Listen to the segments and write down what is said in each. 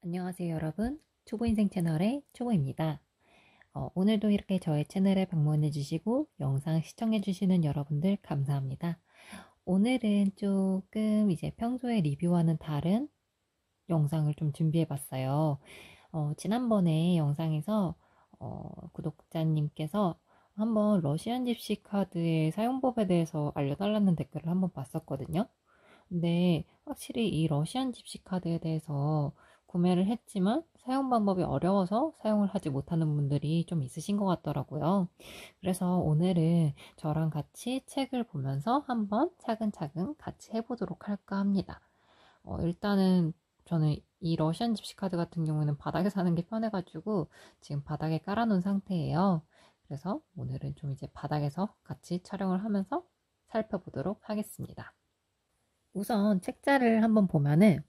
안녕하세요 여러분, 초보인생 채널의 초보입니다. 오늘도 이렇게 저의 채널에 방문해 주시고 영상 시청해 주시는 여러분들 감사합니다. 오늘은 조금 이제 평소에 리뷰와는 다른 영상을 좀 준비해 봤어요. 지난번에 영상에서 구독자님께서 한번 러시안 집시 카드의 사용법에 대해서 알려달라는 댓글을 한번 봤었거든요. 근데 확실히 이 러시안 집시 카드에 대해서 구매를 했지만 사용 방법이 어려워서 사용을 하지 못하는 분들이 좀 있으신 것 같더라고요. 그래서 오늘은 저랑 같이 책을 보면서 한번 차근차근 같이 해보도록 할까 합니다. 일단은 저는 이 러시안 집시 카드 같은 경우는 바닥에 사는 게 편해가지고 지금 바닥에 깔아놓은 상태예요. 그래서 오늘은 좀 이제 바닥에서 같이 촬영을 하면서 살펴보도록 하겠습니다. 우선 책자를 한번 보면은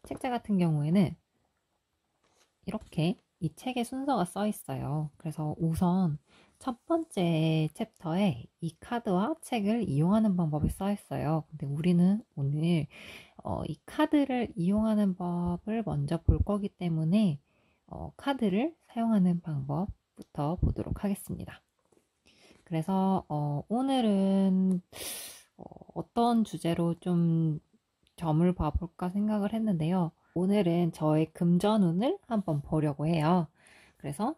책자 같은 경우에는 이렇게 이 책의 순서가 써 있어요. 그래서 우선 첫 번째 챕터에 이 카드와 책을 이용하는 방법이 써 있어요. 근데 우리는 오늘 이 카드를 이용하는 법을 먼저 볼 거기 때문에 카드를 사용하는 방법부터 보도록 하겠습니다. 그래서 오늘은 어떤 주제로 좀 점을 봐볼까 생각을 했는데요. 오늘은 저의 금전운을 한번 보려고 해요. 그래서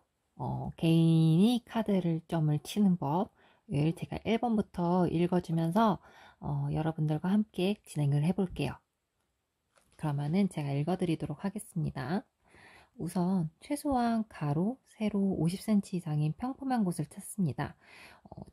개인이 카드를 점을 치는 법을 제가 1번부터 읽어주면서 여러분들과 함께 진행을 해볼게요. 그러면은 제가 읽어드리도록 하겠습니다. 우선 최소한 가로, 세로 50cm 이상인 평범한 곳을 찾습니다.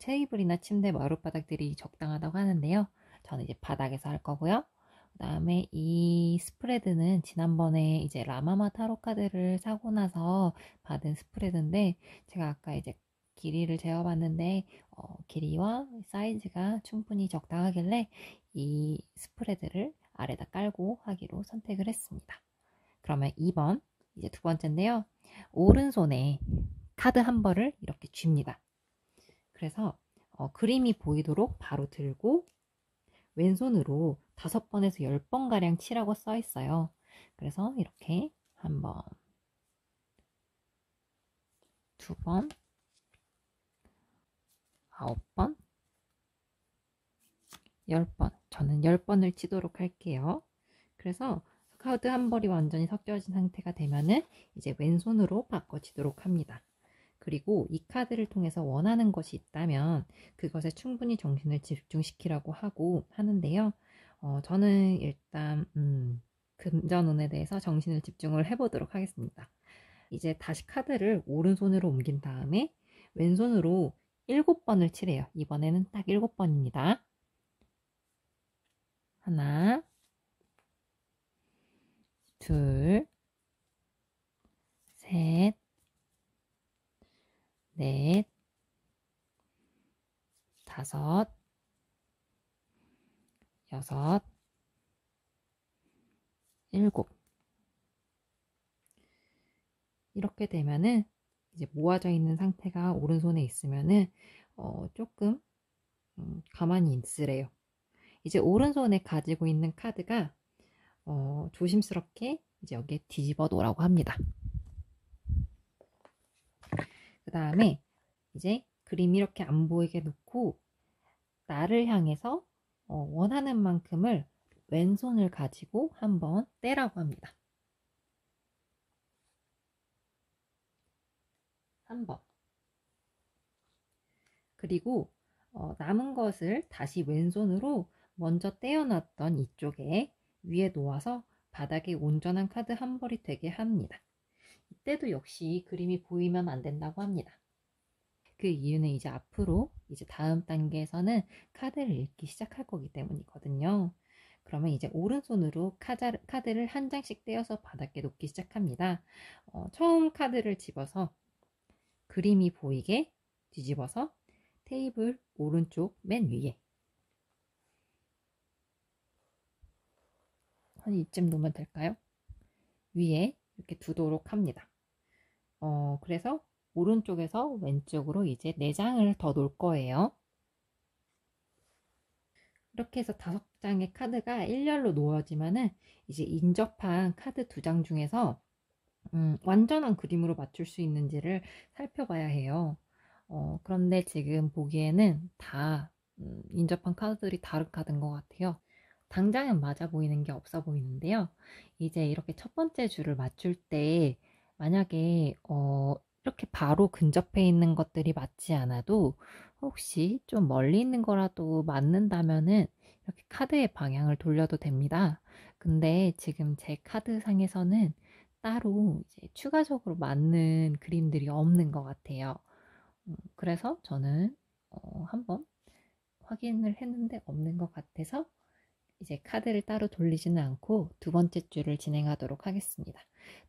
테이블이나 침대 마룻바닥들이 적당하다고 하는데요. 저는 이제 바닥에서 할 거고요. 그 다음에 이 스프레드는 지난번에 이제 라마마 타로 카드를 사고 나서 받은 스프레드인데 제가 아까 이제 길이를 재어봤는데 길이와 사이즈가 충분히 적당하길래 이 스프레드를 아래다 깔고 하기로 선택을 했습니다. 그러면 2번 이제 두 번째인데요. 오른손에 카드 한 벌을 이렇게 쥡니다. 그래서 그림이 보이도록 바로 들고 왼손으로 5번에서 10번가량 치라고 써 있어요. 그래서 이렇게 한 번, 두 번, 9번, 10번. 저는 10번을 치도록 할게요. 그래서 카드 한 벌이 완전히 섞여진 상태가 되면은 이제 왼손으로 바꿔치도록 합니다. 그리고 이 카드를 통해서 원하는 것이 있다면 그것에 충분히 정신을 집중시키라고 하는데요. 저는 일단 금전운에 대해서 정신을 집중을 해보도록 하겠습니다. 이제 다시 카드를 오른손으로 옮긴 다음에 왼손으로 7번을 치래요. 이번에는 딱 7번입니다. 하나, 둘, 셋, 넷, 다섯, 여섯, 일곱. 이렇게 되면은 이제 모아져 있는 상태가 오른손에 있으면은 조금 가만히 있으래요. 이제 오른손에 가지고 있는 카드가 조심스럽게 이제 여기에 뒤집어 놓으라고 합니다. 그 다음에 이제 그림이 이렇게 안 보이게 놓고 나를 향해서 원하는 만큼을 왼손을 가지고 한번 떼라고 합니다. 한 번. 그리고 남은 것을 다시 왼손으로 먼저 떼어놨던 이쪽에 위에 놓아서 바닥에 온전한 카드 한 벌이 되게 합니다. 이때도 역시 그림이 보이면 안 된다고 합니다. 그 이유는 이제 앞으로 이제 다음 단계에서는 카드를 읽기 시작할 거기 때문이거든요. 그러면 이제 오른손으로 카드를 한 장씩 떼어서 바닥에 놓기 시작합니다. 처음 카드를 집어서 그림이 보이게 뒤집어서 테이블 오른쪽 맨 위에 한 이쯤 놓으면 될까요? 위에 이렇게 두도록 합니다. 그래서 오른쪽에서 왼쪽으로 이제 4장을 더 놓을 거예요. 이렇게 해서 5장의 카드가 일렬로 놓여지면은 이제 인접한 카드 2장 중에서 완전한 그림으로 맞출 수 있는지를 살펴봐야 해요. 그런데 지금 보기에는 다 인접한 카드들이 다른 카드인 것 같아요. 당장은 맞아 보이는 게 없어 보이는데요. 이제 이렇게 첫 번째 줄을 맞출 때 만약에 이렇게 바로 근접해 있는 것들이 맞지 않아도 혹시 좀 멀리 있는 거라도 맞는다면은 이렇게 카드의 방향을 돌려도 됩니다. 근데 지금 제 카드상에서는 따로 이제 추가적으로 맞는 그림들이 없는 것 같아요. 그래서 저는 한번 확인을 했는데 없는 것 같아서 이제 카드를 따로 돌리지는 않고 2번째 줄을 진행하도록 하겠습니다.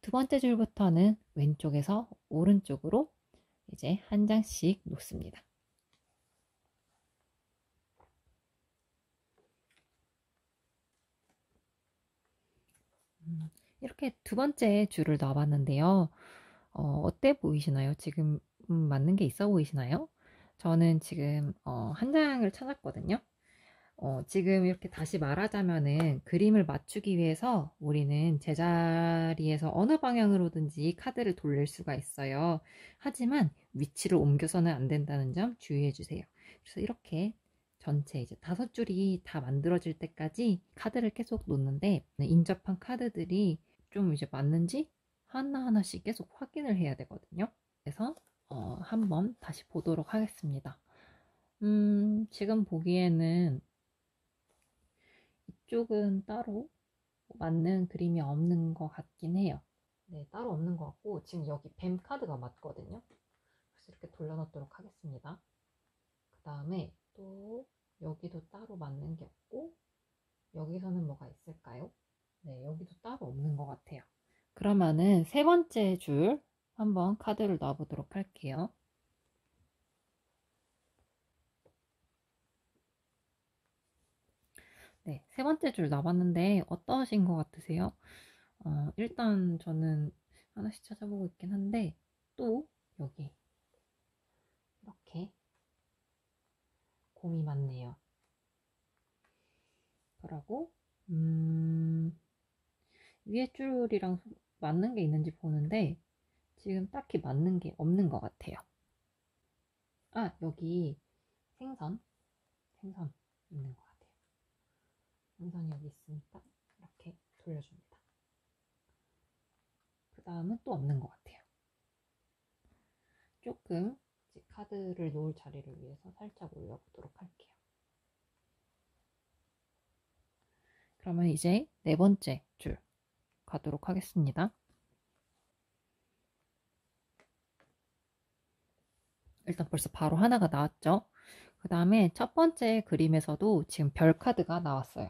2번째 줄부터는 왼쪽에서 오른쪽으로 이제 한 장씩 놓습니다. 이렇게 2번째 줄을 놔봤는데요. 어때 보이시나요? 지금 맞는 게 있어 보이시나요? 저는 지금 한 장을 찾았거든요. 지금 이렇게 다시 말하자면은 그림을 맞추기 위해서 우리는 제자리에서 어느 방향으로든지 카드를 돌릴 수가 있어요. 하지만 위치를 옮겨서는 안 된다는 점 주의해 주세요. 그래서 이렇게 전체 이제 5줄이 다 만들어질 때까지 카드를 계속 놓는데 인접한 카드들이 좀 이제 맞는지 하나하나씩 계속 확인을 해야 되거든요. 그래서 한번 다시 보도록 하겠습니다. 지금 보기에는 이쪽은 따로 맞는 그림이 없는 것 같긴 해요. 네, 따로 없는 것 같고 지금 여기 뱀 카드가 맞거든요. 그래서 이렇게 돌려놓도록 하겠습니다. 그 다음에 또 여기도 따로 맞는 게 없고 여기서는 뭐가 있을까요? 네, 여기도 따로 없는 것 같아요. 그러면은 3번째 줄 한번 카드를 놔보도록 할게요. 네, 3번째 줄 놔봤는데 어떠신 것 같으세요? 일단 저는 하나씩 찾아보고 있긴 한데 또 여기 이렇게 곰이 많네요. 그러고 위에 줄이랑 맞는 게 있는지 보는데 지금 딱히 맞는 게 없는 것 같아요. 아, 여기 생선 있는 것 같아요. 생선이 여기 있으니까 이렇게 돌려줍니다. 그 다음은 또 없는 것 같아요. 조금 이제 카드를 놓을 자리를 위해서 살짝 올려보도록 할게요. 그러면 이제 4번째 줄 가도록 하겠습니다. 일단 벌써 바로 하나가 나왔죠. 그 다음에 첫 번째 그림에서도 지금 별 카드가 나왔어요.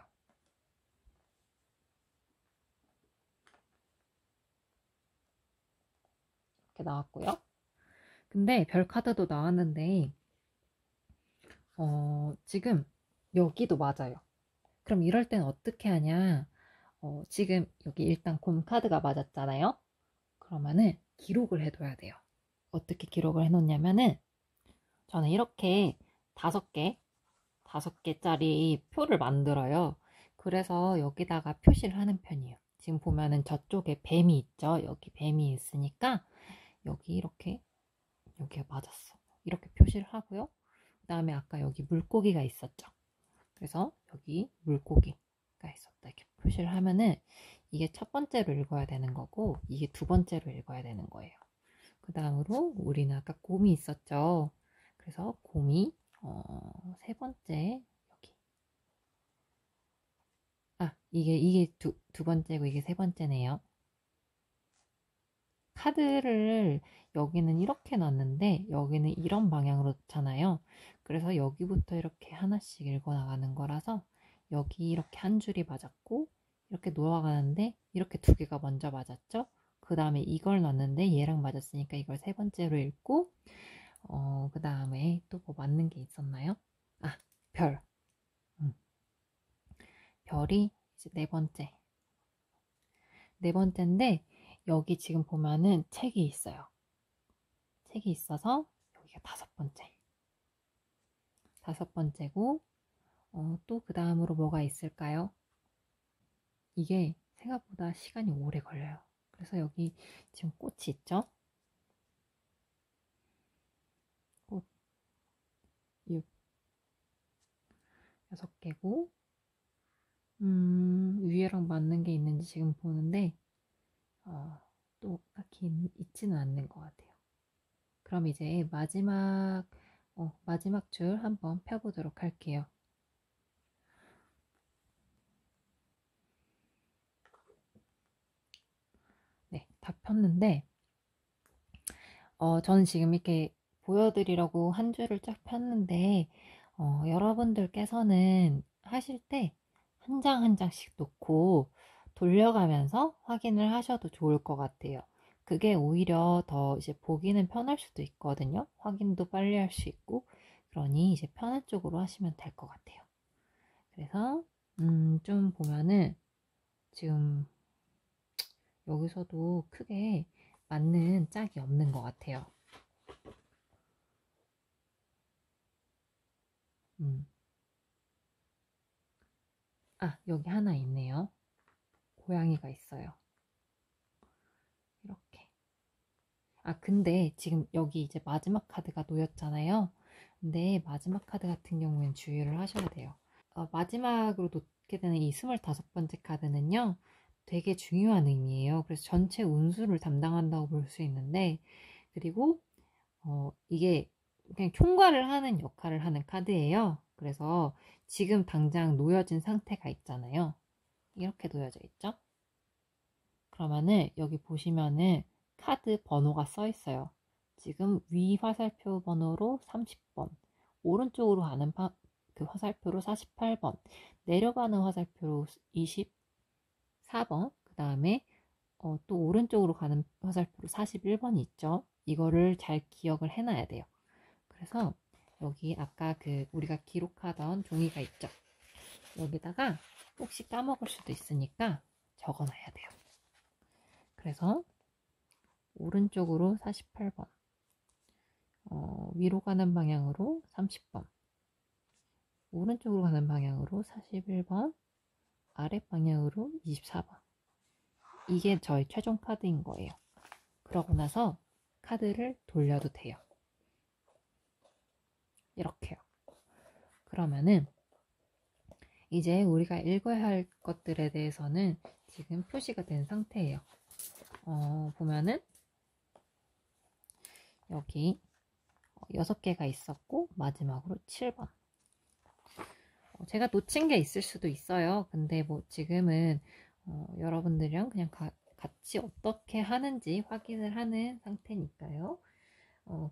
이렇게 나왔고요. 근데 별 카드도 나왔는데 지금 여기도 맞아요. 그럼 이럴 땐 어떻게 하냐? 지금 여기 일단 곰 카드가 맞았잖아요. 그러면은 기록을 해둬야 돼요. 어떻게 기록을 해놓냐면은 저는 이렇게 5개짜리 표를 만들어요. 그래서 여기다가 표시를 하는 편이에요. 지금 보면은 저쪽에 뱀이 있죠. 여기 뱀이 있으니까 여기 이렇게 여기가 맞았어. 이렇게 표시를 하고요. 그 다음에 아까 여기 물고기가 있었죠. 그래서 여기 물고기가 있었다. 이렇게 표시를 하면은 이게 첫 번째로 읽어야 되는 거고 이게 2번째로 읽어야 되는 거예요. 그 다음으로 우리는 아까 곰이 있었죠. 그래서 곰이 3번째 여기 이게 두 번째고 이게 3번째네요. 카드를 여기는 이렇게 놨는데 여기는 이런 방향으로 놓잖아요. 그래서 여기부터 이렇게 하나씩 읽어 나가는 거라서 여기 이렇게 한 줄이 맞았고 이렇게 놓아가는데 이렇게 2개가 먼저 맞았죠. 그 다음에 이걸 놨는데 얘랑 맞았으니까 이걸 3번째로 읽고 그 다음에 또 뭐 맞는 게 있었나요? 아, 별. 별이 이제 4번째. 4번째인데 여기 지금 보면은 책이 있어요. 책이 있어서 여기가 5번째. 5번째고 또 그 다음으로 뭐가 있을까요? 이게 생각보다 시간이 오래 걸려요. 그래서 여기 지금 꽃이 있죠? 꽃 6개고, 위에랑 맞는 게 있는지 지금 보는데, 또 딱히 있지는 않는 것 같아요. 그럼 이제 마지막 줄 한번 펴보도록 할게요. 네, 다 폈는데, 저는 지금 이렇게 보여드리려고 한 줄을 쫙 폈는데, 여러분들께서는 하실 때 한 장 한 장씩 놓고 돌려가면서 확인을 하셔도 좋을 것 같아요. 그게 오히려 더 이제 보기는 편할 수도 있거든요. 확인도 빨리 할 수 있고, 그러니 이제 편한 쪽으로 하시면 될 것 같아요. 그래서, 좀 보면은 지금 여기서도 크게 맞는 짝이 없는 것 같아요. 음. 여기 하나 있네요. 고양이가 있어요. 이렇게. 근데 지금 여기 이제 마지막 카드가 놓였잖아요. 근데 마지막 카드 같은 경우엔 주의를 하셔야 돼요. 마지막으로 놓게 되는 이 25번째 카드는요. 되게 중요한 의미예요. 그래서 전체 운수를 담당한다고 볼 수 있는데, 그리고 이게 그냥 총괄을 하는 역할을 하는 카드예요. 그래서 지금 당장 놓여진 상태가 있잖아요. 이렇게 놓여져 있죠. 그러면은 여기 보시면은 카드 번호가 써 있어요. 지금 위 화살표 번호로 30번, 오른쪽으로 가는 그 화살표로 48번, 내려가는 화살표로 24번, 그 다음에 또 오른쪽으로 가는 화살표로 41번이 있죠. 이거를 잘 기억을 해놔야 돼요. 그래서 여기 아까 우리가 기록하던 종이가 있죠. 여기다가 혹시 까먹을 수도 있으니까 적어놔야 돼요. 그래서 오른쪽으로 48번, 위로 가는 방향으로 30번, 오른쪽으로 가는 방향으로 41번, 아래 방향으로 24번. 이게 저의 최종 카드인 거예요. 그러고 나서 카드를 돌려도 돼요. 이렇게요. 그러면은 이제 우리가 읽어야 할 것들에 대해서는 지금 표시가 된 상태예요. 보면은 여기 6개가 있었고 마지막으로 7번. 제가 놓친 게 있을 수도 있어요. 근데 뭐 지금은 여러분들이랑 그냥 같이 어떻게 하는지 확인을 하는 상태니까요.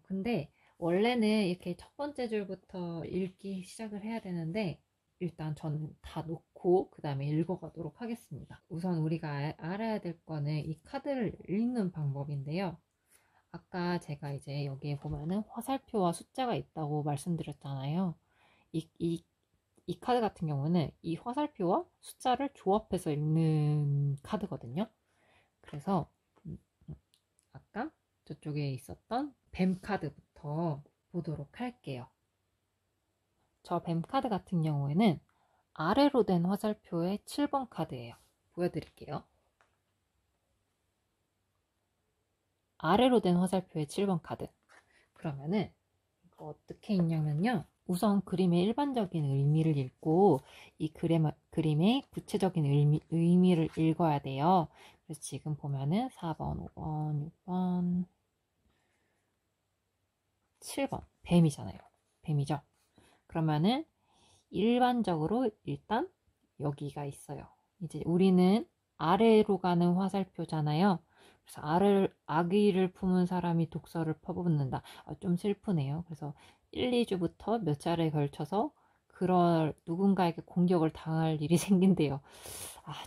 근데 원래는 이렇게 첫 번째 줄부터 읽기 시작을 해야 되는데 일단 저는 다 놓고 그 다음에 읽어가도록 하겠습니다. 우선 우리가 알아야 될 거는 이 카드를 읽는 방법인데요. 아까 제가 이제 여기에 보면은 화살표와 숫자가 있다고 말씀드렸잖아요. 이 카드 같은 경우는 이 화살표와 숫자를 조합해서 읽는 카드거든요. 그래서 아까 저쪽에 있었던 뱀 카드부터 보도록 할게요. 저 뱀 카드 같은 경우에는 아래로 된 화살표의 7번 카드예요. 보여드릴게요. 아래로 된 화살표의 7번 카드. 그러면은 이거 어떻게 읽냐면요. 우선 그림의 일반적인 의미를 읽고 이 그림의 구체적인 의미를 읽어야 돼요. 그래서 지금 보면은 4번, 5번, 6번, 7번 뱀이잖아요. 뱀이죠. 그러면은 일반적으로 일단 여기가 있어요. 이제 우리는 아래로 가는 화살표잖아요. 그래서 아기를 품은 사람이 독서를 퍼붓는다. 좀 슬프네요. 그래서 1, 2주부터 몇 차례에 걸쳐서 누군가에게 공격을 당할 일이 생긴대요.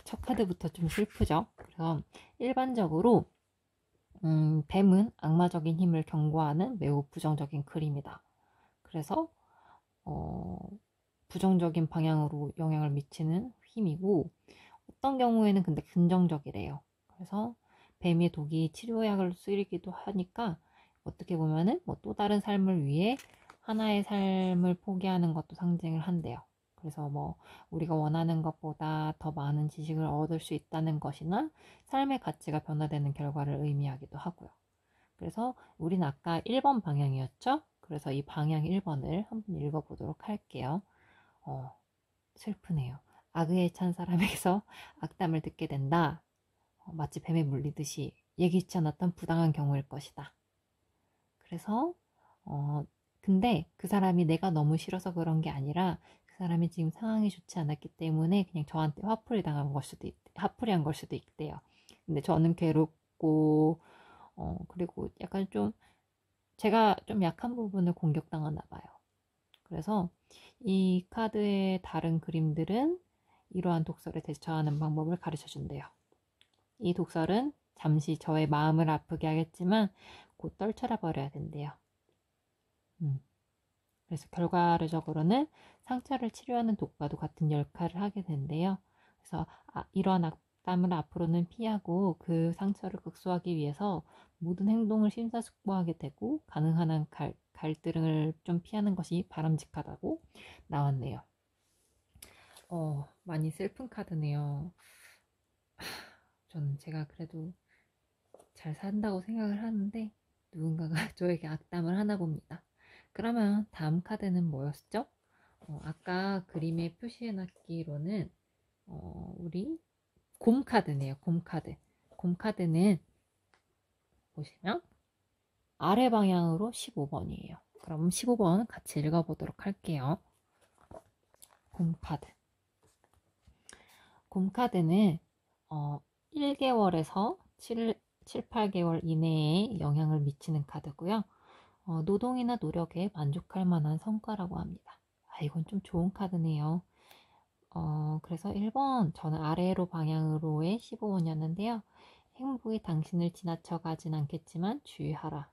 첫 카드부터 좀 슬프죠. 그래서 일반적으로 뱀은 악마적인 힘을 경고하는 매우 부정적인 그림이다. 그래서 부정적인 방향으로 영향을 미치는 힘이고 어떤 경우에는 근데 긍정적이래요. 그래서 뱀의 독이 치료약을 쓰이기도 하니까 어떻게 보면은 뭐 또 다른 삶을 위해 하나의 삶을 포기하는 것도 상징을 한대요. 그래서 뭐 우리가 원하는 것보다 더 많은 지식을 얻을 수 있다는 것이나 삶의 가치가 변화되는 결과를 의미하기도 하고요. 그래서 우리는 아까 1번 방향이었죠? 그래서 이 방향 1번을 한번 읽어보도록 할게요. 슬프네요. 악의에 찬 사람에게서 악담을 듣게 된다. 마치 뱀에 물리듯이 예기치 않았던 부당한 경우일 것이다. 그래서 근데 그 사람이 내가 너무 싫어서 그런 게 아니라 그 사람이 지금 상황이 좋지 않았기 때문에 그냥 저한테 화풀이 한 걸 수도 있대요. 근데 저는 괴롭고 그리고 약간 좀 제가 좀 약한 부분을 공격당하나 봐요. 그래서 이 카드의 다른 그림들은 이러한 독설에 대처하는 방법을 가르쳐 준대요. 이 독설은 잠시 저의 마음을 아프게 하겠지만 곧 떨쳐라 버려야 된대요. 그래서 결과적으로는 상처를 치료하는 독과도 같은 역할을 하게 된대요. 그래서 이런 악담을 앞으로는 피하고 그 상처를 극소화하기 위해서 모든 행동을 심사숙고하게 되고 가능한 한 갈등을 좀 피하는 것이 바람직하다고 나왔네요. 많이 슬픈 카드네요. 저는 제가 그래도 잘 산다고 생각을 하는데 누군가가 저에게 악담을 하나 봅니다. 그러면 다음 카드는 뭐였죠? 아까 그림에 표시해놨기로는 우리 곰 카드네요. 곰 카드. 곰 카드는 보시면 아래 방향으로 15번이에요. 그럼 15번 같이 읽어보도록 할게요. 곰 카드. 곰 카드는 1개월에서 7, 8개월 이내에 영향을 미치는 카드고요. 노동이나 노력에 만족할 만한 성과라고 합니다. 이건 좀 좋은 카드네요. 그래서 1번, 저는 아래로 방향으로의 15번이었는데요. 행복이 당신을 지나쳐 가진 않겠지만 주의하라.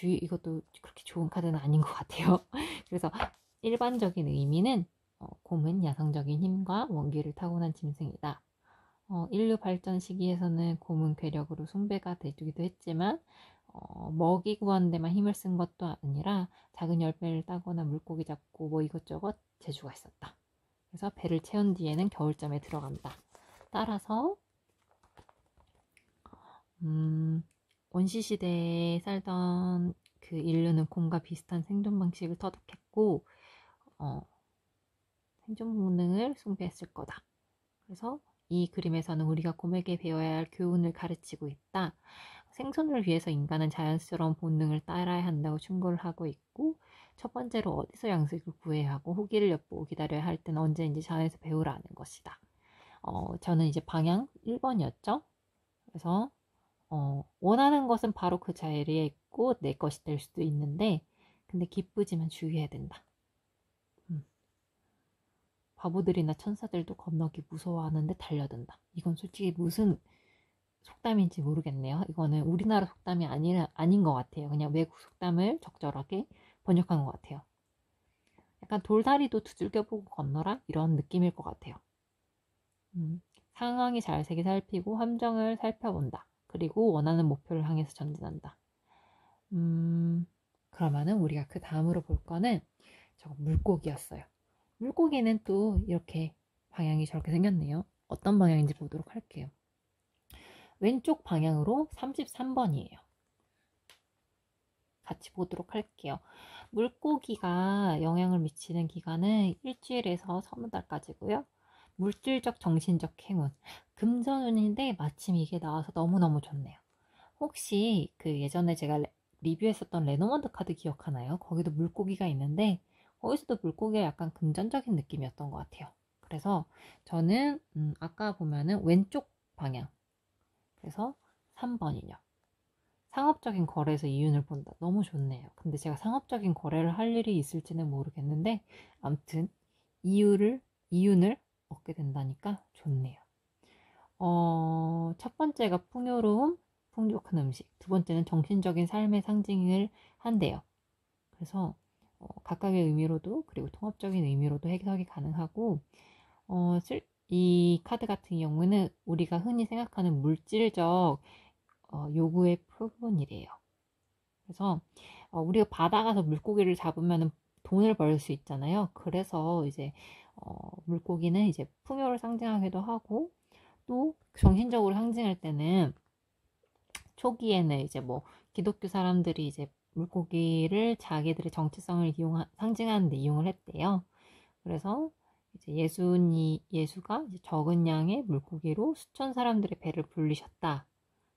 이것도 그렇게 좋은 카드는 아닌 것 같아요. 그래서 일반적인 의미는 곰은 야성적인 힘과 원기를 타고난 짐승이다. 인류 발전 시기에서는 곰은 괴력으로 숭배가 되기도 했지만 먹이 구하는 데만 힘을 쓴 것도 아니라 작은 열매를 따거나 물고기 잡고 뭐 이것저것 재주가 있었다. 그래서 배를 채운 뒤에는 겨울잠에 들어간다. 따라서 원시시대에 살던 그 인류는 곰과 비슷한 생존 방식을 터득했고 생존 본능을 숭배했을 거다. 그래서 이 그림에서는 우리가 곰에게 배워야 할 교훈을 가르치고 있다. 생존을 위해서 인간은 자연스러운 본능을 따라야 한다고 충고를 하고 있고, 첫 번째로 어디서 양식을 구해야 하고 후기를 엿보고 기다려야 할 때는 언제인지 자연에서 배우라는 것이다. 저는 이제 방향 1번이었죠. 그래서 원하는 것은 바로 그 자리에 있고 내 것이 될 수도 있는데 근데 기쁘지만 주의해야 된다. 바보들이나 천사들도 겁나게 무서워하는데 달려든다. 이건 솔직히 무슨 속담인지 모르겠네요. 이거는 우리나라 속담이 아닌 것 같아요. 그냥 외국 속담을 적절하게 번역한 것 같아요. 약간 돌다리도 두들겨보고 건너라 이런 느낌일 것 같아요. 상황이 잘세게 살피고 함정을 살펴본다. 그리고 원하는 목표를 향해서 전진한다. 그러면은 우리가 그 다음으로 볼 거는 저거 물고기였어요. 물고기는 또 이렇게 방향이 저렇게 생겼네요. 어떤 방향인지 보도록 할게요. 왼쪽 방향으로 33번이에요. 같이 보도록 할게요. 물고기가 영향을 미치는 기간은 일주일에서 서너 달까지고요. 물질적, 정신적 행운. 금전운인데 마침 이게 나와서 너무너무 좋네요. 혹시 그 예전에 제가 리뷰했었던 레노먼드 카드 기억하나요? 거기도 물고기가 있는데 거기서도 물고기가 약간 금전적인 느낌이었던 것 같아요. 그래서 저는 아까 보면은 왼쪽 방향 그래서 3번이요. 상업적인 거래에서 이윤을 본다. 너무 좋네요. 근데 제가 상업적인 거래를 할 일이 있을지는 모르겠는데 아무튼 이윤을 얻게 된다니까 좋네요. 첫 번째가 풍요로움, 풍족한 음식. 두 번째는 정신적인 삶의 상징을 한대요. 그래서 각각의 의미로도 그리고 통합적인 의미로도 해석이 가능하고 이 카드 같은 경우는 우리가 흔히 생각하는 물질적 요구의 표본이래요. 그래서 우리가 바다 가서 물고기를 잡으면 돈을 벌 수 있잖아요. 그래서 이제 물고기는 이제 풍요를 상징하기도 하고, 또 정신적으로 상징할 때는 초기에는 이제 뭐 기독교 사람들이 이제 물고기를 자기들의 정체성을 상징하는 데 이용을 했대요. 그래서 이제 예수가 이제 적은 양의 물고기로 수천 사람들의 배를 불리셨다.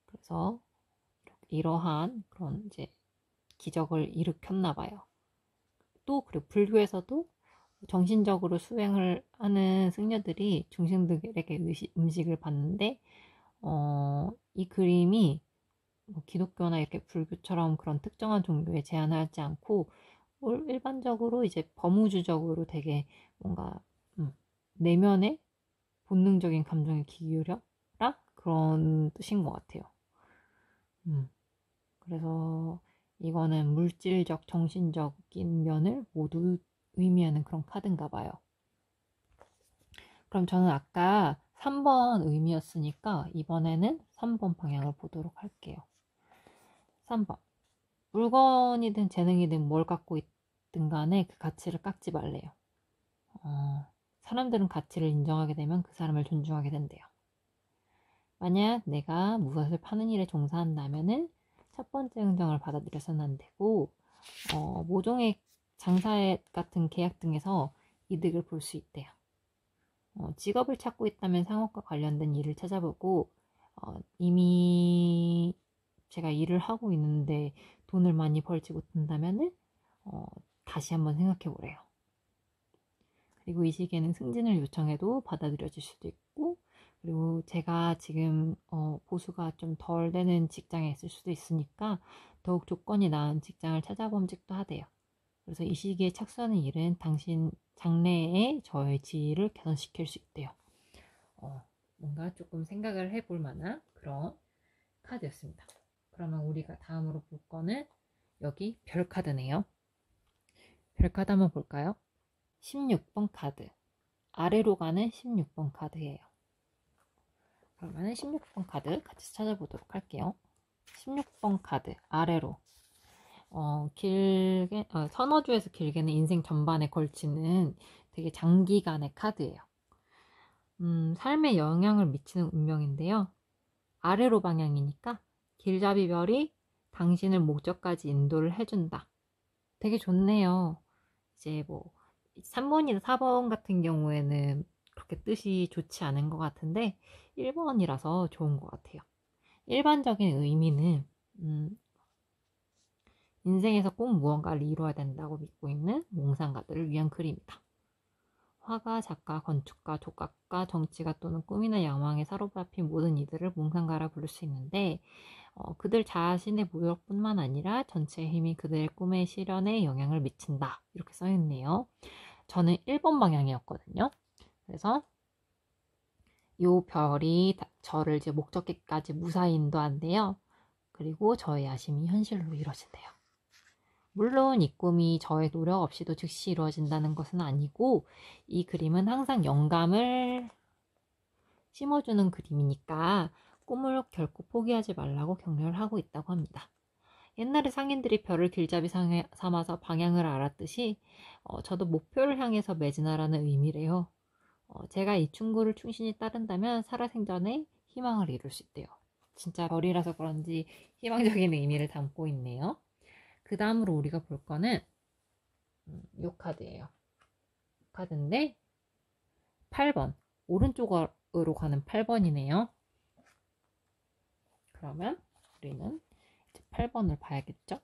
그래서 이러한 그런 이제 기적을 일으켰나 봐요. 또 그리고 불교에서도 정신적으로 수행을 하는 승려들이 중생들에게 음식을 받는데 이 그림이 뭐 기독교나 이렇게 불교처럼 그런 특정한 종교에 제한하지 않고 일반적으로 이제 범우주적으로 되게 뭔가 내면의 본능적인 감정에 기울여라 그런 뜻인 것 같아요. 그래서 이거는 물질적, 정신적인 면을 모두 의미하는 그런 카드인가 봐요. 그럼 저는 아까 3번 의미였으니까 이번에는 3번 방향을 보도록 할게요. 3번. 물건이든 재능이든 뭘 갖고 있든 간에 그 가치를 깎지 말래요. 사람들은 가치를 인정하게 되면 그 사람을 존중하게 된대요. 만약 내가 무엇을 파는 일에 종사한다면은 첫 번째 긍정을 받아들여서는 안 되고 모종의 장사 같은 계약 등에서 이득을 볼 수 있대요. 직업을 찾고 있다면 상업과 관련된 일을 찾아보고 이미 제가 일을 하고 있는데 돈을 많이 벌지 못한다면은 다시 한번 생각해 보래요. 그리고 이 시기에는 승진을 요청해도 받아들여질 수도 있고, 그리고 제가 지금 보수가 좀 덜 되는 직장에 있을 수도 있으니까 더욱 조건이 나은 직장을 찾아봄직도 하대요. 그래서 이 시기에 착수하는 일은 당신 장래에 저의 지위를 개선시킬 수 있대요. 뭔가 조금 생각을 해볼 만한 그런 카드였습니다. 그러면 우리가 다음으로 볼 거는 여기 별 카드네요. 별 카드 한번 볼까요? 16번 카드. 아래로 가는 16번 카드예요. 그러면 16번 카드 같이 찾아보도록 할게요. 16번 카드 아래로 길게 서너 주에서 길게는 인생 전반에 걸치는 되게 장기간의 카드예요. 삶에 영향을 미치는 운명인데요. 아래로 방향이니까 길잡이별이 당신을 목적까지 인도를 해준다. 되게 좋네요. 이제 뭐 3번이나 4번 같은 경우에는 그렇게 뜻이 좋지 않은 것 같은데 1번이라서 좋은 것 같아요. 일반적인 의미는 인생에서 꼭 무언가를 이루어야 된다고 믿고 있는 몽상가들을 위한 글입니다. 화가, 작가, 건축가, 조각가, 정치가 또는 꿈이나 야망에 사로잡힌 모든 이들을 몽상가라 부를 수 있는데 그들 자신의 노력뿐만 아니라 전체의 힘이 그들의 꿈의 실현에 영향을 미친다. 이렇게 써있네요. 저는 1번 방향이었거든요. 그래서 요 별이 저를 이제 목적지까지 무사히 인도한대요. 그리고 저의 야심이 현실로 이루어진대요. 물론 이 꿈이 저의 노력 없이도 즉시 이루어진다는 것은 아니고 이 그림은 항상 영감을 심어주는 그림이니까 꿈을 결코 포기하지 말라고 격려를 하고 있다고 합니다. 옛날에 상인들이 별을 길잡이 삼아서 방향을 알았듯이 저도 목표를 향해서 매진하라는 의미래요. 제가 이 충고를 충신히 따른다면 살아생전에 희망을 이룰 수 있대요. 진짜 별이라서 그런지 희망적인 의미를 담고 있네요. 그 다음으로 우리가 볼 거는 이 카드예요. 카드인데 8번 오른쪽으로 가는 8번이네요. 그러면 우리는 이제 8번을 봐야겠죠?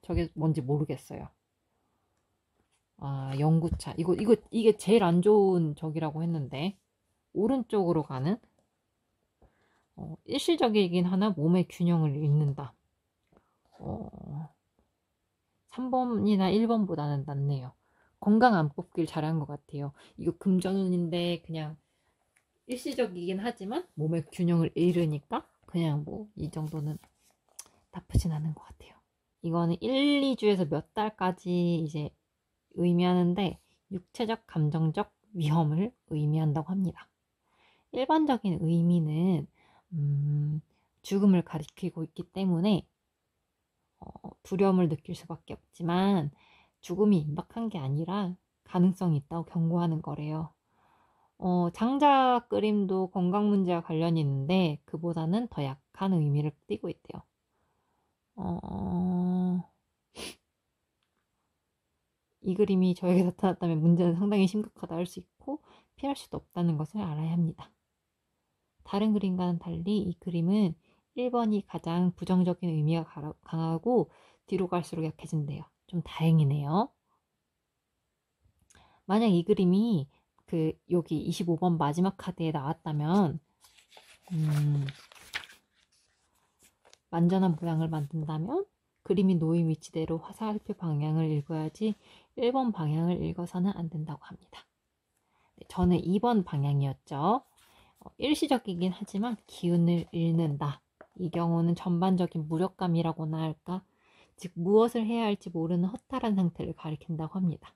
저게 뭔지 모르겠어요. 연구차. 이게 제일 안 좋은 적이라고 했는데 오른쪽으로 가는 일시적이긴 하나 몸의 균형을 잃는다. 3번이나 1번보다는 낫네요. 건강 안 뽑길 잘한 것 같아요. 이거 금전운인데 그냥 일시적이긴 하지만 몸의 균형을 잃으니까 그냥 뭐 이 정도는 나쁘진 않은 것 같아요. 이거는 1, 2주에서 몇 달까지 이제 의미하는데 육체적, 감정적 위험을 의미한다고 합니다. 일반적인 의미는 죽음을 가리키고 있기 때문에 두려움을 느낄 수밖에 없지만 죽음이 임박한 게 아니라 가능성이 있다고 경고하는 거래요. 장작 그림도 건강 문제와 관련이 있는데 그보다는 더 약한 의미를 띠고 있대요. 이 그림이 저에게 나타났다면 문제는 상당히 심각하다 할 수 있고 피할 수도 없다는 것을 알아야 합니다. 다른 그림과는 달리 이 그림은 1번이 가장 부정적인 의미가 강하고 뒤로 갈수록 약해진대요. 좀 다행이네요. 만약 이 그림이 여기 25번 마지막 카드에 나왔다면 완전한 모양을 만든다면 그림이 놓인 위치대로 화살표 방향을 읽어야지 1번 방향을 읽어서는 안 된다고 합니다. 저는 2번 방향이었죠. 일시적이긴 하지만 기운을 잃는다. 이 경우는 전반적인 무력감이라고나 할까? 즉 무엇을 해야 할지 모르는 허탈한 상태를 가리킨다고 합니다.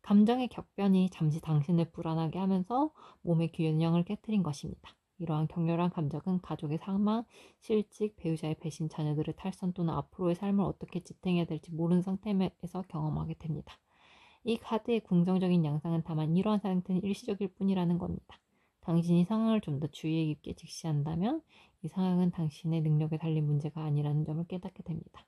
감정의 격변이 잠시 당신을 불안하게 하면서 몸의 균형을 깨뜨린 것입니다. 이러한 격렬한 감정은 가족의 사망, 실직, 배우자의 배신, 자녀들의 탈선 또는 앞으로의 삶을 어떻게 지탱해야 될지 모르는 상태에서 경험하게 됩니다. 이 카드의 긍정적인 양상은 다만 이러한 상태는 일시적일 뿐이라는 겁니다. 당신이 상황을 좀 더 주의 깊게 직시한다면 이 상황은 당신의 능력에 달린 문제가 아니라는 점을 깨닫게 됩니다.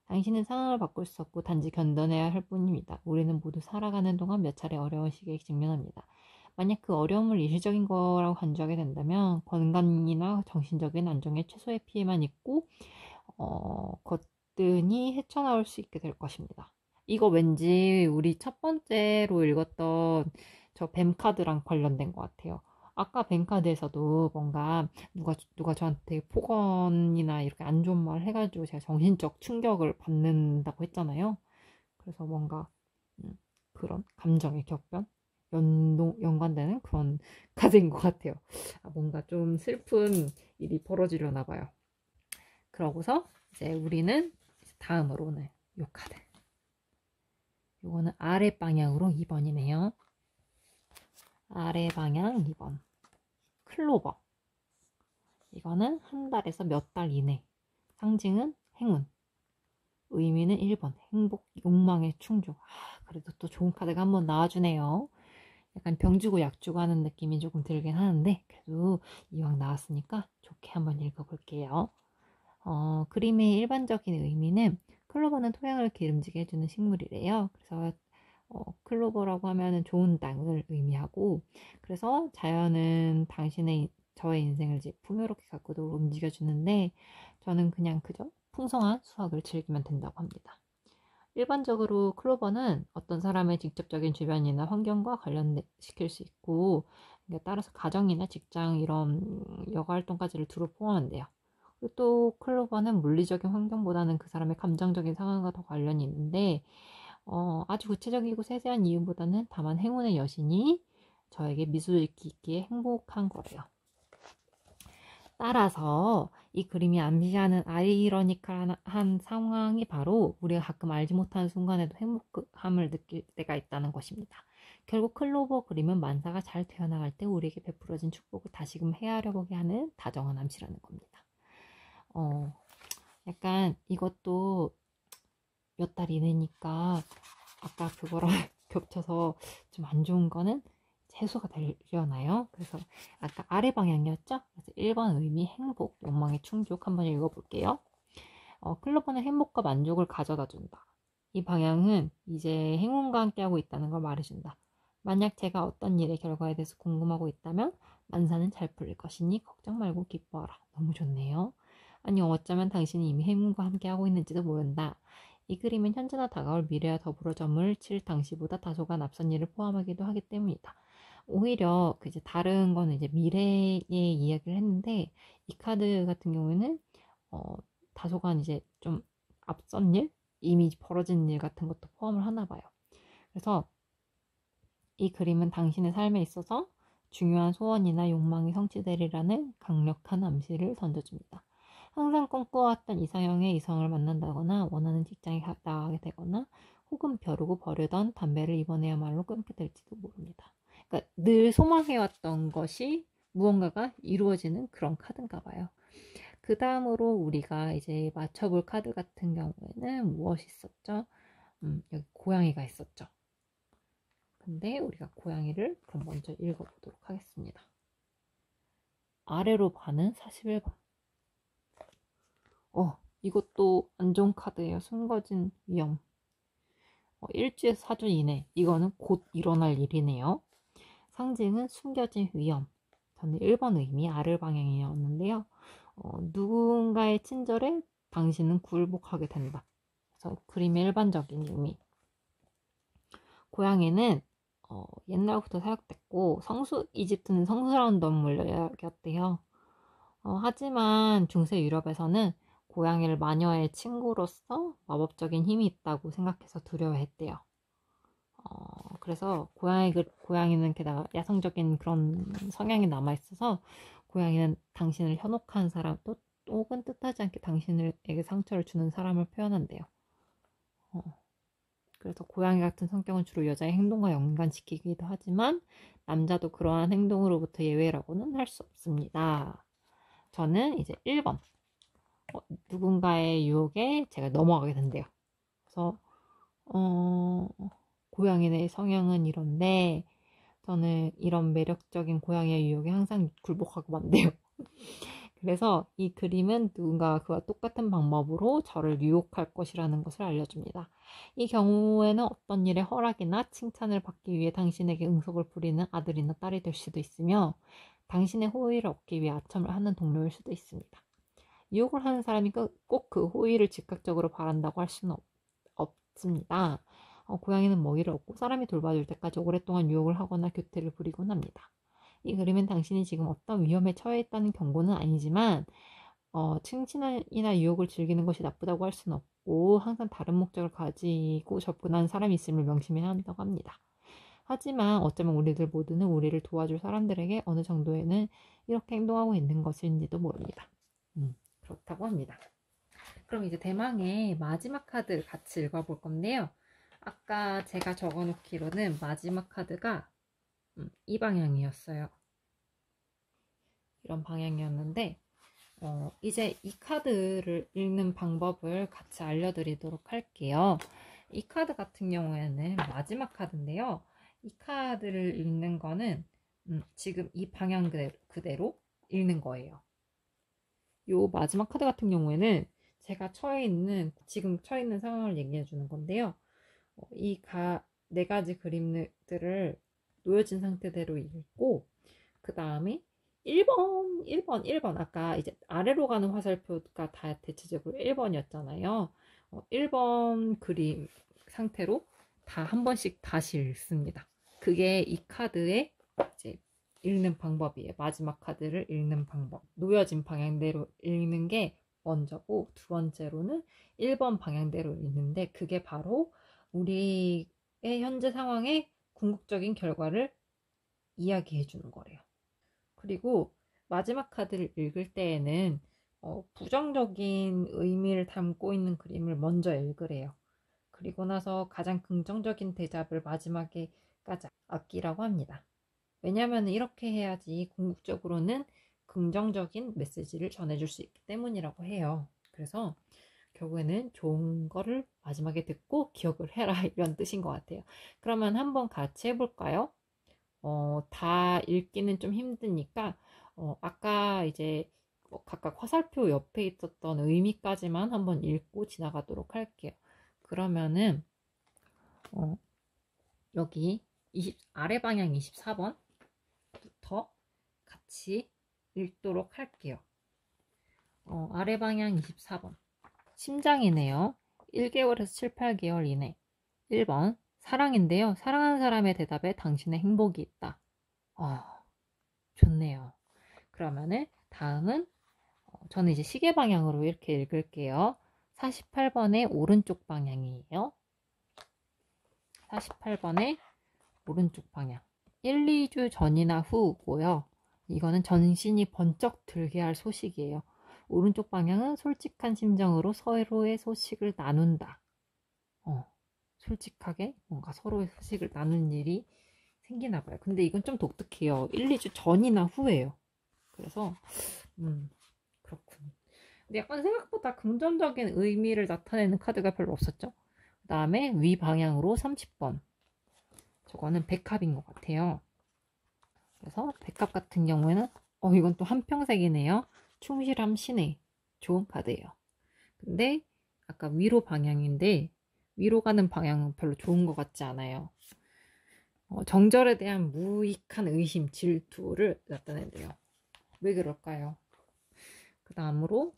당신은 상황을 바꿀 수 없고 단지 견뎌내야 할 뿐입니다. 우리는 모두 살아가는 동안 몇 차례 어려운 시기에 직면합니다. 만약 그 어려움을 일시적인 거라고 간주하게 된다면 건강이나 정신적인 안정에 최소의 피해만 있고 거뜬히 헤쳐나올 수 있게 될 것입니다. 이거 왠지 우리 첫 번째로 읽었던 저 뱀 카드랑 관련된 것 같아요. 아까 뱀 카드에서도 뭔가 누가 저한테 폭언이나 이렇게 안 좋은 말 해가지고 제가 정신적 충격을 받는다고 했잖아요. 그래서 뭔가 그런 감정의 격변 연관되는 그런 카드인 것 같아요. 뭔가 좀 슬픈 일이 벌어지려나 봐요. 그러고서 이제 우리는 다음으로는 이 카드. 이거는 아래 방향으로 2번이네요. 아래 방향 2번. 클로버. 이거는 한 달에서 몇 달 이내. 상징은 행운. 의미는 1번. 행복, 욕망의 충족. 그래도 또 좋은 카드가 한번 나와주네요. 약간 병 주고 약 주고 하는 느낌이 조금 들긴 하는데 그래도 이왕 나왔으니까 좋게 한번 읽어볼게요. 그림의 일반적인 의미는 클로버는 토양을 기름지게 해주는 식물이래요. 그래서 클로버라고 하면은 좋은 땅을 의미하고 그래서 자연은 저의 인생을 이제 풍요롭게 가꾸도록 움직여주는데 저는 그냥 그저 풍성한 수확을 즐기면 된다고 합니다. 일반적으로 클로버는 어떤 사람의 직접적인 주변이나 환경과 관련시킬 수 있고 따라서 가정이나 직장 이런 여가활동까지를 두루 포함한대요. 그리고 또 클로버는 물리적인 환경보다는 그 사람의 감정적인 상황과 더 관련이 있는데 아주 구체적이고 세세한 이유보다는 다만 행운의 여신이 저에게 미소를 짓기에 행복한 거래요. 따라서 이 그림이 암시하는 아이러니컬한 상황이 바로 우리가 가끔 알지 못하는 순간에도 행복함을 느낄 때가 있다는 것입니다. 결국 클로버 그림은 만사가 잘 되어나갈 때 우리에게 베풀어진 축복을 다시금 헤아려보게 하는 다정한 암시라는 겁니다. 약간 이것도 몇 달 이내니까 아까 그거랑 겹쳐서 좀 안 좋은 거는 해소가 되려나요? 그래서 아까 아래 방향이었죠? 그래서 1번 의미 행복, 욕망의 충족 한번 읽어볼게요. 클로버는 행복과 만족을 가져다 준다. 이 방향은 이제 행운과 함께하고 있다는 걸 말해준다. 만약 제가 어떤 일의 결과에 대해서 궁금하고 있다면 만사는 잘 풀릴 것이니 걱정 말고 기뻐하라. 너무 좋네요. 아니 어쩌면 당신이 이미 행운과 함께하고 있는지도 모른다. 이 그림은 현재나 다가올 미래와 더불어 점을 칠 당시보다 다소간 앞선 일을 포함하기도 하기 때문이다. 오히려 이제 다른 거는 이제 미래의 이야기를 했는데 이 카드 같은 경우에는 다소간 이제 좀 앞선 일, 이미 벌어진 일 같은 것도 포함을 하나 봐요. 그래서 이 그림은 당신의 삶에 있어서 중요한 소원이나 욕망이 성취되리라는 강력한 암시를 던져줍니다. 항상 꿈꿔왔던 이상형의 이성을 만난다거나 원하는 직장에 나가게 되거나 혹은 벼르고 버르던 담배를 이번에야말로 끊게 될지도 모릅니다. 그러니까 늘 소망해왔던 것이 무언가가 이루어지는 그런 카드인가 봐요. 그 다음으로 우리가 이제 맞춰볼 카드 같은 경우에는 무엇이 있었죠? 여기 고양이가 있었죠. 근데 우리가 고양이를 그럼 먼저 읽어보도록 하겠습니다. 아래로 반은 41번. 이것도 안 좋은 카드예요. 숨겨진 위험. 일주에서 4주 이내. 이거는 곧 일어날 일이네요. 상징은 숨겨진 위험. 저는 1번 의미 아를 방향이었는데요. 누군가의 친절에 당신은 굴복하게 된다. 그래서 그림의 일반적인 의미. 고양이는 옛날부터 사육됐고 이집트는 성스러운 동물이었대요. 하지만 중세 유럽에서는 고양이를 마녀의 친구로서 마법적인 힘이 있다고 생각해서 두려워했대요. 그래서 고양이는 게다가 야성적인 그런 성향이 남아있어서 고양이는 당신을 현혹한 사람 혹은 뜻하지 않게 당신에게 상처를 주는 사람을 표현한대요. 그래서 고양이 같은 성격은 주로 여자의 행동과 연관시키기도 하지만 남자도 그러한 행동으로부터 예외라고는 할 수 없습니다. 저는 이제 1번 누군가의 유혹에 제가 넘어가게 된대요. 그래서 고양이의 성향은 이런데 저는 이런 매력적인 고양이의 유혹에 항상 굴복하고 만대요. 그래서 이 그림은 누군가가 그와 똑같은 방법으로 저를 유혹할 것이라는 것을 알려줍니다. 이 경우에는 어떤 일에 허락이나 칭찬을 받기 위해 당신에게 응석을 부리는 아들이나 딸이 될 수도 있으며 당신의 호의를 얻기 위해 아첨을 하는 동료일 수도 있습니다. 유혹을 하는 사람이 꼭 그 호의를 즉각적으로 바란다고 할 수는 없습니다. 고양이는 먹이를 얻고 사람이 돌봐줄 때까지 오랫동안 유혹을 하거나 교태를 부리곤 합니다. 이 그림은 당신이 지금 어떤 위험에 처해 있다는 경고는 아니지만 칭찬이나 유혹을 즐기는 것이 나쁘다고 할 수는 없고 항상 다른 목적을 가지고 접근하는 사람이 있음을 명심해야 한다고 합니다. 하지만 어쩌면 우리들 모두는 우리를 도와줄 사람들에게 어느 정도에는 이렇게 행동하고 있는 것인지도 모릅니다. 그렇다고 합니다. 그럼 이제 대망의 마지막 카드 같이 읽어볼 건데요. 아까 제가 적어놓기로는 마지막 카드가 이 방향이었어요. 이런 방향이었는데 이제 이 카드를 읽는 방법을 같이 알려드리도록 할게요. 이 카드 같은 경우에는 마지막 카드인데요. 이 카드를 읽는 거는 지금 이 방향 그대로 읽는 거예요. 이 마지막 카드 같은 경우에는 제가 지금 처해 있는 상황을 얘기해 주는 건데요. 이 네 가지 그림들을 놓여진 상태대로 읽고 그 다음에 1번 아까 이제 아래로 가는 화살표가 다 대체적으로 1번이었잖아요. 1번 그림 상태로 다 한 번씩 다시 읽습니다. 그게 이 카드의 이제 읽는 방법이에요. 마지막 카드를 읽는 방법. 놓여진 방향대로 읽는 게 먼저고 두 번째로는 1번 방향대로 읽는데 그게 바로 우리의 현재 상황의 궁극적인 결과를 이야기해 주는 거래요. 그리고 마지막 카드를 읽을 때에는 부정적인 의미를 담고 있는 그림을 먼저 읽으래요. 그리고 나서 가장 긍정적인 대답을 마지막에까지 아끼라고 합니다. 왜냐하면 이렇게 해야지 궁극적으로는 긍정적인 메시지를 전해줄 수 있기 때문이라고 해요. 그래서 결국에는 좋은 거를 마지막에 듣고 기억을 해라 이런 뜻인 것 같아요. 그러면 한번 같이 해볼까요? 다 읽기는 좀 힘드니까 아까 이제 각각 화살표 옆에 있었던 의미까지만 한번 읽고 지나가도록 할게요. 그러면은 여기 아래 방향 24번부터 같이 읽도록 할게요. 아래 방향 24번 심장이네요. 1개월에서 7, 8개월 이내. 1번 사랑인데요. 사랑하는 사람의 대답에 당신의 행복이 있다. 좋네요. 그러면은 다음은 저는 이제 시계 방향으로 이렇게 읽을게요. 48번의 오른쪽 방향이에요. 48번의 오른쪽 방향. 1, 2주 전이나 후고요. 이거는 정신이 번쩍 들게 할 소식이에요. 오른쪽 방향은 솔직한 심정으로 서로의 소식을 나눈다. 솔직하게 뭔가 서로의 소식을 나누는 일이 생기나 봐요. 근데 이건 좀 독특해요. 1, 2주 전이나 후예요. 그래서 그렇군. 근데 약간 생각보다 긍정적인 의미를 나타내는 카드가 별로 없었죠. 그 다음에 위 방향으로 30번. 저거는 백합인 것 같아요. 그래서 백합 같은 경우에는 이건 또 한평색이네요. 충실함 신의 좋은 카드예요. 근데 아까 위로 방향인데 위로 가는 방향은 별로 좋은 것 같지 않아요. 정절에 대한 무익한 의심, 질투를 나타낸대요. 왜 그럴까요? 그 다음으로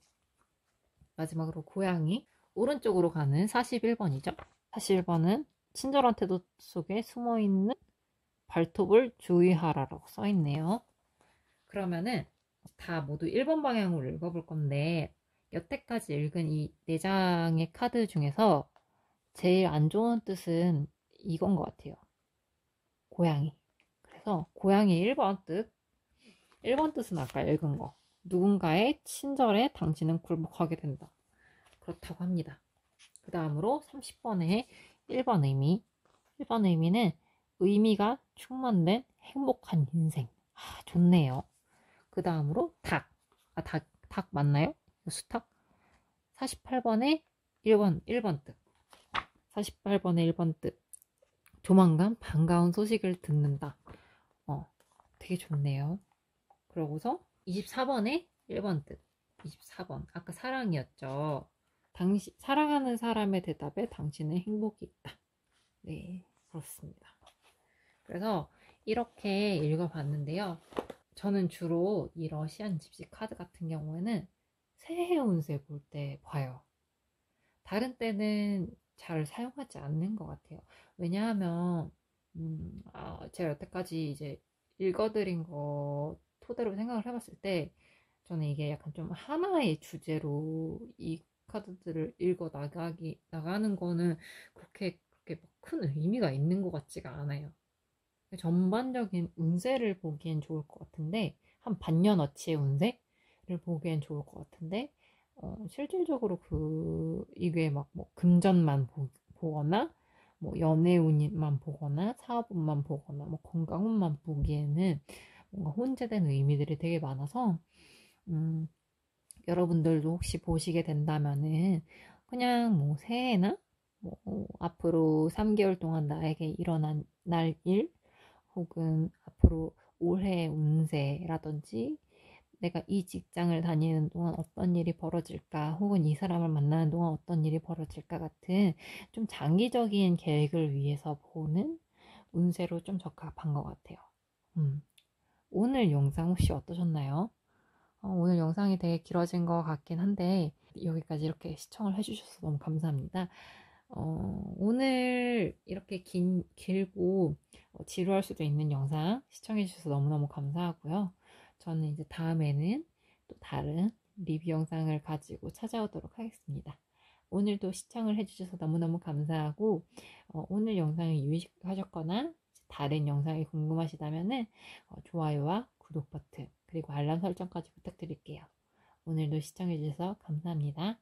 마지막으로 고양이 오른쪽으로 가는 41번이죠. 41번은 친절한 태도 속에 숨어있는 발톱을 주의하라라고 써있네요. 그러면은 다 모두 1번 방향으로 읽어볼 건데 여태까지 읽은 이 4장의 카드 중에서 제일 안 좋은 뜻은 이건 것 같아요. 고양이. 그래서 고양이 1번 뜻. 1번 뜻은 아까 읽은 거. 누군가의 친절에 당신은 굴복하게 된다. 그렇다고 합니다. 그 다음으로 30번의 1번 의미. 1번 의미는 의미가 충만된 행복한 인생. 좋네요. 그 다음으로 닭. 닭 맞나요? 수탉? 48번의 1번 뜻. 48번의 1번 뜻. 조만간 반가운 소식을 듣는다. 되게 좋네요. 그러고서 24번의 1번 뜻. 24번. 아까 사랑이었죠. 사랑하는 사람의 대답에 당신은 행복이 있다. 네, 그렇습니다. 그래서 이렇게 읽어봤는데요. 저는 주로 이 러시안 집시 카드 같은 경우에는 새해 운세 볼 때 봐요. 다른 때는 잘 사용하지 않는 것 같아요. 왜냐하면 제가 여태까지 이제 읽어드린 거 토대로 생각을 해봤을 때 저는 이게 약간 좀 하나의 주제로 이 카드들을 나가는 거는 그렇게 큰 의미가 있는 것 같지가 않아요. 전반적인 운세를 보기엔 좋을 것 같은데 한 반년어치의 운세를 보기엔 좋을 것 같은데 실질적으로 이게 막 뭐 금전만 보거나 뭐 연애운만 보거나 사업운만 보거나 뭐 건강운만 보기에는 뭔가 혼재된 의미들이 되게 많아서 여러분들도 혹시 보시게 된다면은 그냥 뭐 새해나 뭐 앞으로 3개월 동안 나에게 일어난 날 일 혹은 앞으로 올해 운세라든지 내가 이 직장을 다니는 동안 어떤 일이 벌어질까 혹은 이 사람을 만나는 동안 어떤 일이 벌어질까 같은 좀 장기적인 계획을 위해서 보는 운세로 좀 적합한 것 같아요. 오늘 영상 혹시 어떠셨나요? 오늘 영상이 되게 길어진 것 같긴 한데 여기까지 이렇게 시청을 해주셔서 너무 감사합니다. 오늘 이렇게 길고 지루할 수도 있는 영상 시청해주셔서 너무너무 감사하고요. 저는 이제 다음에는 또 다른 리뷰 영상을 가지고 찾아오도록 하겠습니다. 오늘도 시청을 해주셔서 너무너무 감사하고 오늘 영상이 유익하셨거나 다른 영상이 궁금하시다면 좋아요와 구독 버튼 그리고 알람 설정까지 부탁드릴게요. 오늘도 시청해주셔서 감사합니다.